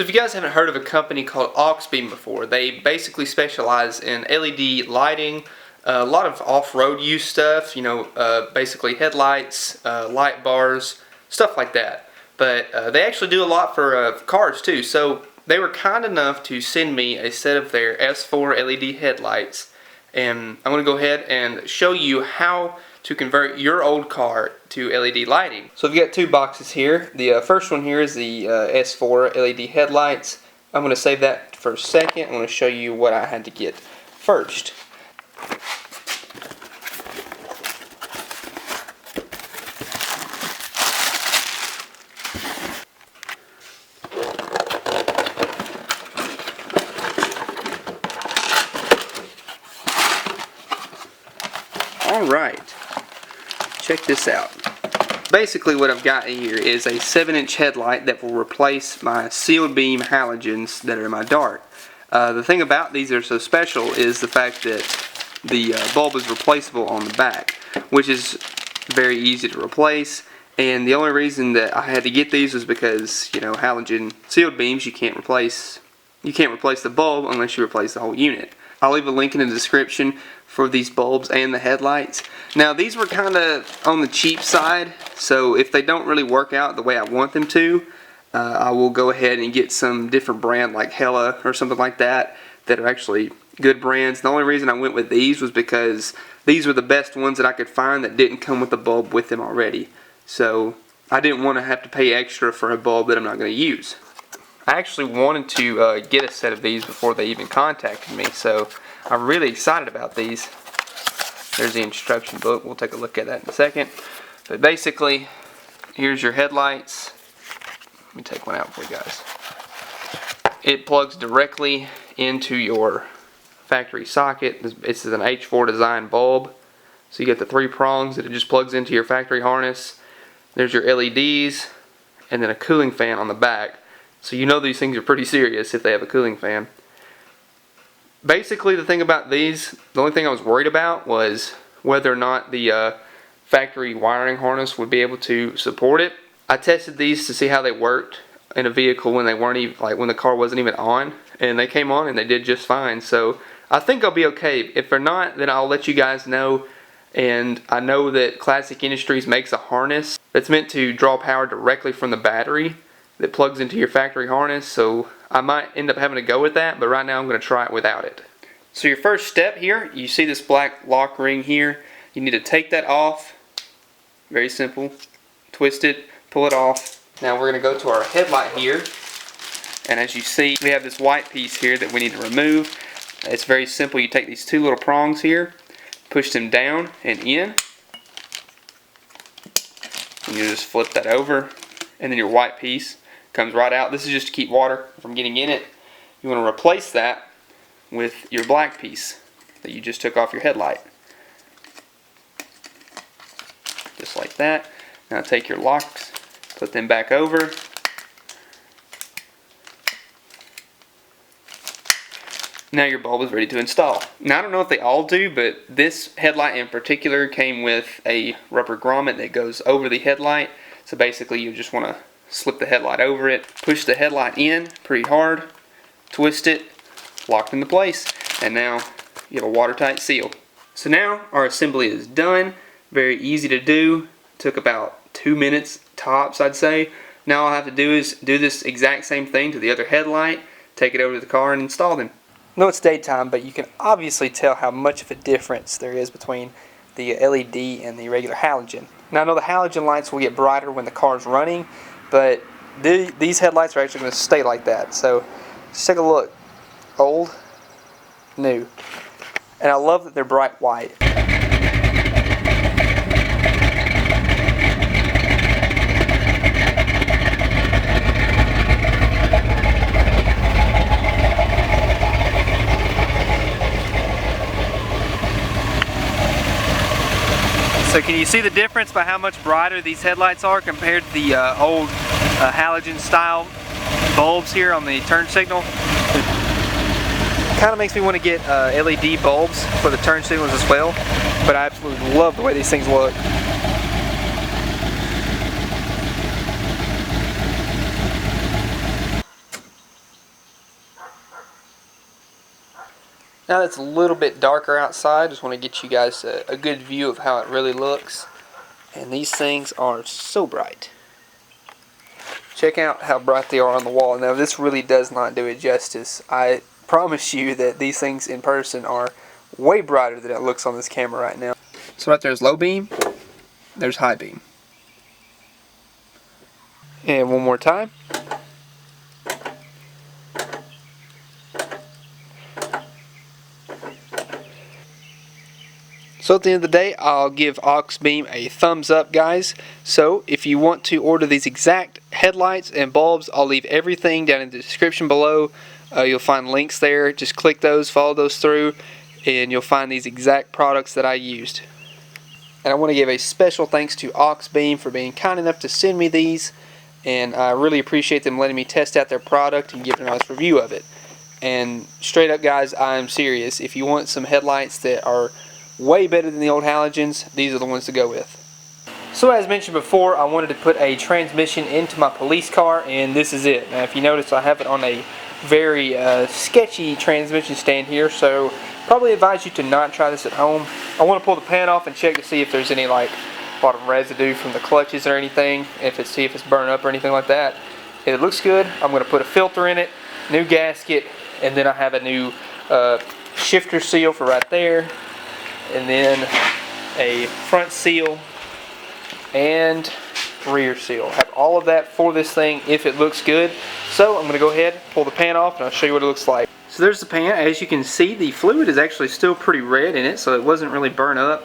So if you guys haven't heard of a company called Auxbeam before, they basically specialize in LED lighting, a lot of off-road use stuff, you know, basically headlights, light bars, stuff like that. But they actually do a lot for cars too. So they were kind enough to send me a set of their S4 LED headlights, and I'm going to go ahead and show you how to convert your old car to LED lighting. So I've got two boxes here. The first one here is the S4 LED headlights. I'm going to save that for a second. I'm going to show you what I had to get first. Alright, check this out. Basically what I've got here is a 7-inch headlight that will replace my sealed beam halogens that are in my Dart. The thing about these that are so special is the fact that the bulb is replaceable on the back, which is very easy to replace. And the only reason that I had to get these was because, you know, halogen sealed beams, you can't replace the bulb unless you replace the whole unit. I'll leave a link in the description for these bulbs and the headlights. Now these were kind of on the cheap side, so if they don't really work out the way I want them to, I will go ahead and get some different brand like Hella or something like that that are actually good brands. The only reason I went with these was because these were the best ones that I could find that didn't come with a bulb with them already. So I didn't want to have to pay extra for a bulb that I'm not going to use. I actually wanted to get a set of these before they even contacted me, so I'm really excited about these. There's the instruction book. We'll take a look at that in a second. But basically, here's your headlights. Let me take one out for you guys. It plugs directly into your factory socket. It's an H4 design bulb. So you get the 3 prongs that it just plugs into your factory harness. There's your LEDs, and then a cooling fan on the back. So you know these things are pretty serious if they have a cooling fan. Basically the thing about these, the only thing I was worried about was whether or not the factory wiring harness would be able to support it. I tested these to see how they worked in a vehicle when they weren't even, like when the car wasn't even on, and they came on and they did just fine. So I think I'll be okay. If they're not, then I'll let you guys know. And I know that Classic Industries makes a harness that's meant to draw power directly from the battery that plugs into your factory harness, so I might end up having to go with that, but right now I'm going to try it without it. So your first step here, you see this black lock ring here, you need to take that off. Very simple. Twist it, pull it off. Now we're going to go to our headlight here, and as you see we have this white piece here that we need to remove. It's very simple. You take these 2 little prongs here, push them down and in, and you just flip that over, and then your white piece comes right out. This is just to keep water from getting in it. You want to replace that with your black piece that you just took off your headlight. Just like that. Now take your locks, put them back over. Now your bulb is ready to install. Now I don't know if they all do, but this headlight in particular came with a rubber grommet that goes over the headlight. So basically you just want to slip the headlight over it, push the headlight in pretty hard, twist it, locked into place, and now you have a watertight seal. So now our assembly is done. Very easy to do. Took about 2 minutes tops, I'd say. Now all I have to do is do this exact same thing to the other headlight, take it over to the car and install them. I know it's daytime, but you can obviously tell how much of a difference there is between the LED and the regular halogen. Now I know the halogen lights will get brighter when the car's running, but these headlights are actually going to stay like that. So just take a look. Old, new. And I love that they're bright white. So can you see the difference by how much brighter these headlights are compared to the old halogen style bulbs here on the turn signal? Kind of makes me want to get LED bulbs for the turn signals as well, but I absolutely love the way these things look. Now that's a little bit darker outside, just want to get you guys a good view of how it really looks. And these things are so bright. Check out how bright they are on the wall. Now this really does not do it justice. I promise you that these things in person are way brighter than it looks on this camera right now. So right there's low beam, there's high beam. And one more time. So at the end of the day, I'll give Auxbeam a thumbs up, guys. So if you want to order these exact headlights and bulbs, I'll leave everything down in the description below. You'll find links there. Just click those, follow those through, and you'll find these exact products that I used. And I want to give a special thanks to Auxbeam for being kind enough to send me these. And I really appreciate them letting me test out their product and giving an honest review of it. And straight up, guys, I'm serious. If you want some headlights that are way better than the old halogens, these are the ones to go with. So as mentioned before, I wanted to put a transmission into my police car, and this is it. Now if you notice, I have it on a very sketchy transmission stand here, so probably advise you to not try this at home. I want to pull the pan off and check to see if there's any like a lot of residue from the clutches or anything, see if it's burned up or anything like that. If it looks good, I'm going to put a filter in it, new gasket, and then I have a new shifter seal for right there, and then a front seal and rear seal. I have all of that for this thing if it looks good. So I'm going to go ahead, pull the pan off, and I'll show you what it looks like. So there's the pan. As you can see, the fluid is actually still pretty red in it, so it wasn't really burnt up.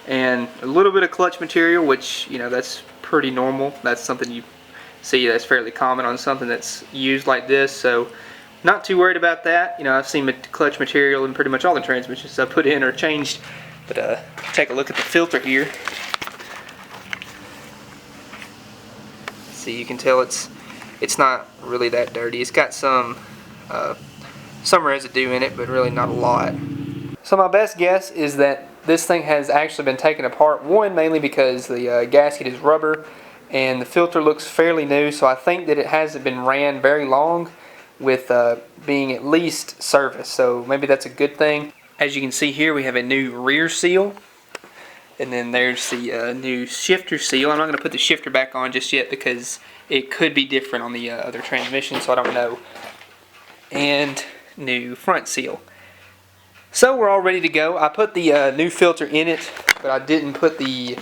And a little bit of clutch material, which, you know, that's pretty normal. That's something you see that's fairly common on something that's used like this. So not too worried about that. You know, I've seen clutch material in pretty much all the transmissions I put in or changed. But take a look at the filter here. See, you can tell it's not really that dirty. It's got some residue in it, but really not a lot. So my best guess is that this thing has actually been taken apart. One, mainly because the gasket is rubber and the filter looks fairly new, so I think that it hasn't been ran very long with being at least serviced, so maybe that's a good thing. As you can see here, we have a new rear seal, and then there's the new shifter seal. I'm not going to put the shifter back on just yet because it could be different on the other transmission, so I don't know. And new front seal. So we're all ready to go. I put the new filter in it, but I didn't put the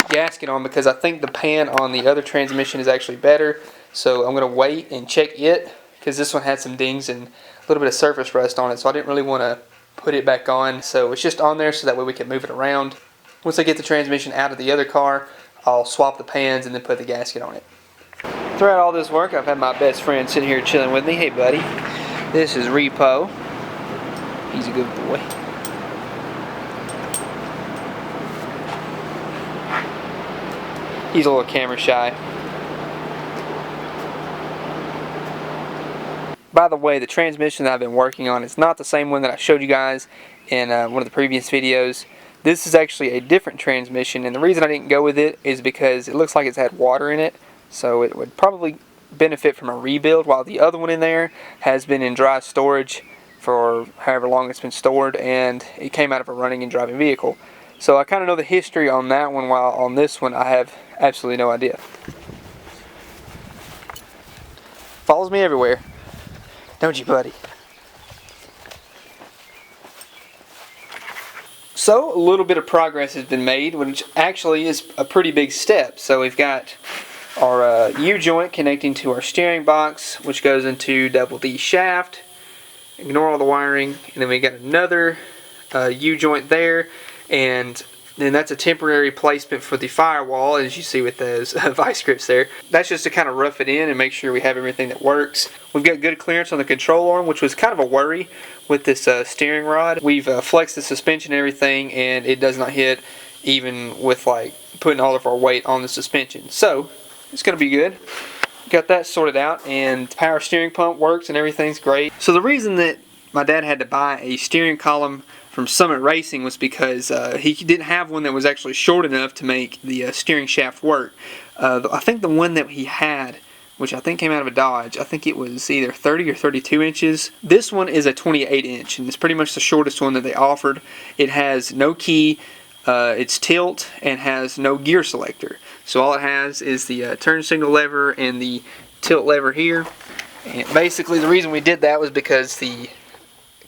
gasket on because I think the pan on the other transmission is actually better. So I'm going to wait and check it, because this one had some dings and a little bit of surface rust on it, so I didn't really want to put it back on. So it's just on there so that way we can move it around. Once I get the transmission out of the other car, I'll swap the pans and then put the gasket on it. Throughout all this work, I've had my best friend sitting here chilling with me. Hey buddy, this is Repo. He's a good boy. He's a little camera shy. By the way, the transmission that I've been working on is not the same one that I showed you guys in one of the previous videos. This is actually a different transmission, and the reason I didn't go with it is because it looks like it's had water in it, so it would probably benefit from a rebuild, while the other one in there has been in dry storage for however long it's been stored, and it came out of a running and driving vehicle. So I kind of know the history on that one, while on this one I have absolutely no idea. Follows me everywhere. Don't you, buddy? So, a little bit of progress has been made, which actually is a pretty big step. So we've got our U-joint connecting to our steering box, which goes into double D shaft. Ignore all the wiring. And then we got another U-joint there, and then that's a temporary placement for the firewall, as you see with those vice grips there. That's just to kind of rough it in and make sure we have everything that works. We've got good clearance on the control arm, which was kind of a worry with this steering rod. We've flexed the suspension and everything, and it does not hit even with like putting all of our weight on the suspension. So it's going to be good. Got that sorted out, and power steering pump works and everything's great. So the reason that my dad had to buy a steering column from Summit Racing was because he didn't have one that was actually short enough to make the steering shaft work. I think the one that he had which I think came out of a Dodge. I think it was either 30 or 32 inches. This one is a 28 inch, and it's pretty much the shortest one that they offered. It has no key, it's tilt, and has no gear selector. So all it has is the turn signal lever and the tilt lever here. And basically the reason we did that was because the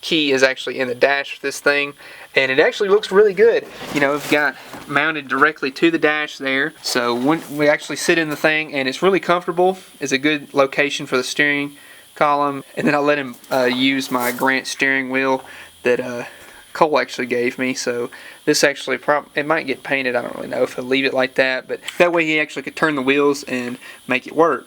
key is actually in the dash of this thing, and it actually looks really good. You know, we've got mounted directly to the dash there, so when we actually sit in the thing, and it's really comfortable. It's a good location for the steering column. And then I let him use my Grant steering wheel that Cole actually gave me. So this actually it might get painted. I don't really know if he'll leave it like that, but that way he actually could turn the wheels and make it work.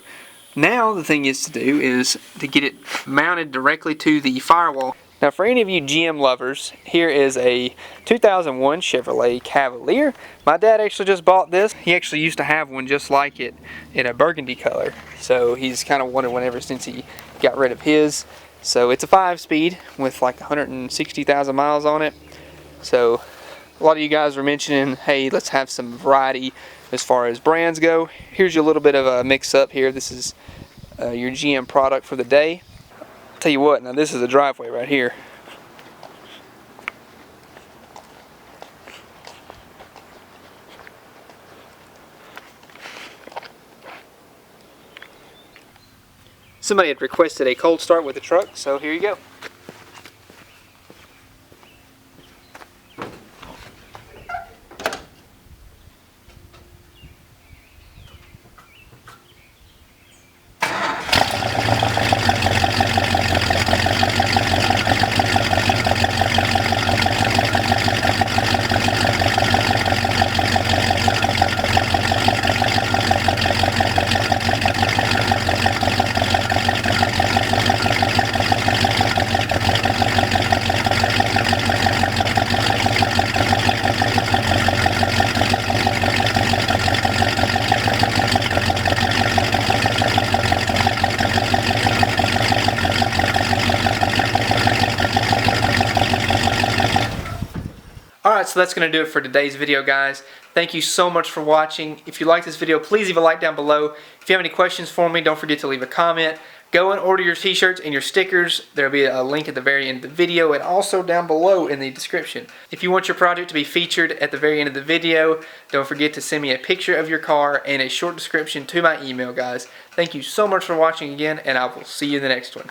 Now the thing is to do is to get it mounted directly to the firewall. Now for any of you GM lovers, here is a 2001 Chevrolet Cavalier. My dad actually just bought this. He actually used to have one just like it in a burgundy color. So he's kind of wanted one ever since he got rid of his. So it's a 5-speed with like 160,000 miles on it. So a lot of you guys were mentioning, hey, let's have some variety as far as brands go. Here's you a little bit of a mix up here. This is your GM product for the day. Tell you what, now this is a driveway right here. Somebody had requested a cold start with the truck, so here you go. Alright, so that's going to do it for today's video, guys. Thank you so much for watching. If you like this video, please leave a like down below. If you have any questions for me, don't forget to leave a comment. Go and order your t-shirts and your stickers. There will be a link at the very end of the video and also down below in the description. If you want your project to be featured at the very end of the video, don't forget to send me a picture of your car and a short description to my email, guys. Thank you so much for watching again, and I will see you in the next one.